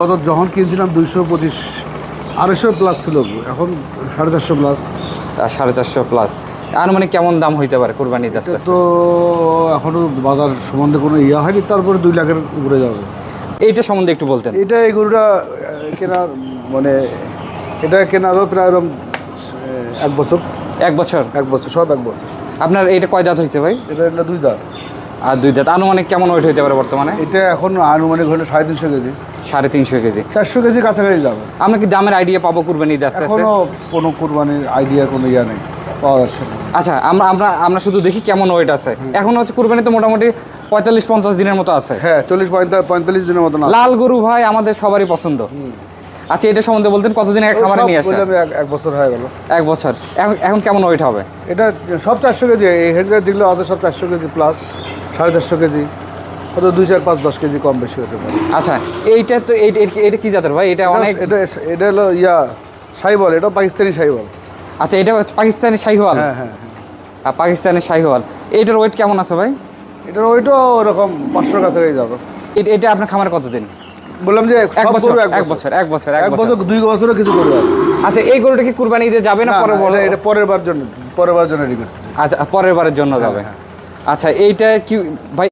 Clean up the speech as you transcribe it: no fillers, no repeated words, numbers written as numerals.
গত যখন কিনছিলাম 225 250 প্লাস ছিল, এখন 450 প্লাস। 450 প্লাস আনুমানিক কেমন দাম হইতে পারে কুরবানির আস্তে আস্তে? তো এখনো বাজার সম্বন্ধে কোনো ইয়া হয়নি, তারপরে 2 লাখের উপরে যাবে। এইটা সম্বন্ধে একটু বলতেন। এটা এই গরুটা কেনার মানে এটা কেনারও প্রায় এরকম 1 বছর। 1 বছর? 1 বছর, সব 1 বছর। আপনার এইটা কয় দাঁত হয়েছে ভাই? এটা হলো 2 দাঁত। আর 2 দাঁত। আনুমানিক কেমন ওয়েট হইতে পারে বর্তমানে? এটা এখন আনুমানিক হলে 350 কেজি, 350 কেজি। 400 কেজি কাছাকাছি যাবে। আমরা কি দামের আইডিয়া পাবো কুরবানির আস্তে আস্তে? এখনো কোনো কুরবানির আইডিয়া কোনো ইয়া নেই, পাওয়া যাচ্ছে না। আচ্ছা, আমরা শুধু দেখি কেমন ওয়েট আছে। এখন হচ্ছে কুরবানি তো মোটামুটি 45-50 দিনের মতো আছে। হ্যাঁ, 40-45 দিনের মতন আছে। লাল গরু ভাই আমাদের সবারই পছন্দ। আচ্ছা, এটা সম্বন্ধে বলতেন কতদিন আগে খামারে নিয়ে আসেন? 1 বছর হয়ে গেল। 1 বছর। এখন কেমন ওয়েট হবে? এটা সব 400 কেজি। এই হেডগার যেগুলো আছে সব 400 কেজি প্লাস, 450 কেজি, হয়তো 2, 4, 5, 10 কেজি কম বেশি হতে পারে। আচ্ছা, এইটা তো এটা কি জাতের ভাই? এটা অনেক এটা হলো শাহিওয়াল, এটা পাকিস্তানি শাহিওয়াল। আচ্ছা, এটা হচ্ছে পাকিস্তানি শাহিওয়াল। হ্যাঁ হ্যাঁ হ্যাঁ। আর পাকিস্তানি শাহিওয়াল, এইটার ওয়েট কেমন আছে ভাই? এটার ওইটাও ওরকম 500 কাছাকাছি যাবে। এটা আপনার খামারে কতদিন? বললাম যে 1 সব বছর। গরু 1 বছর। 1 বছর। 1 বছর 2 বছরও কিছু গরু আছে। আচ্ছা, এই গরুটা কি কুরবানি ঈদে যাবে না পরে বলো? এটা পরের বার জন্য রেডি করতেছি। আচ্ছা, পরের বারের জন্য যাবে। আচ্ছা, এইটা কি ভাই